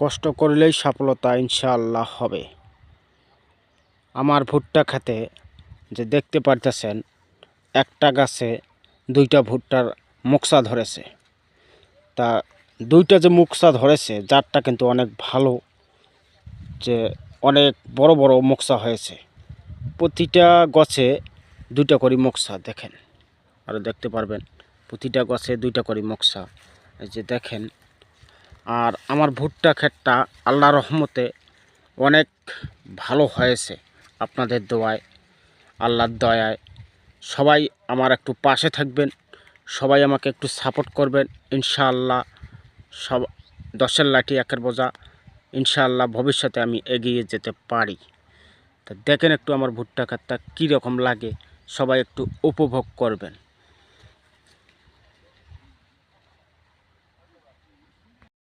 কষ্ট করলেই সফলতা ইনশাআল্লাহ হবে। আমার ভুট্টা খেতে যে দেখতে পারতেছেন, একটা গাছে 2টা ভুট্টার মোকসা ধরেছে। তা 2টা যে মোকসা ধরেছে, জাতটা কিন্তু অনেক ভালো, যে অনেক বড় বড় মোকসা হয়েছে। প্রতিটা গছে 2টা করে মোকসা দেখেন, আরও দেখতে পারবেন প্রতিটা গছে 2টা করে মোকসা, এই যে দেখেন। আর আমার ভুট্টা ক্ষেতটা আল্লাহর রহমতে অনেক ভালো হয়েছে, আপনাদের দোয়ায়, আল্লাহর দয়ায়। সবাই আমার একটু পাশে থাকবেন, সবাই আমাকে একটু সাপোর্ট করবেন ইনশাআল্লাহ। সব 10-এর লাঠি 1-এর বোঝা, ইনশাআল্লাহ ভবিষ্যতে আমি এগিয়ে যেতে পারি। তা দেখেন একটু আমার ভুট্টা ক্ষেতটা কীরকম লাগে, সবাই একটু উপভোগ করবেন।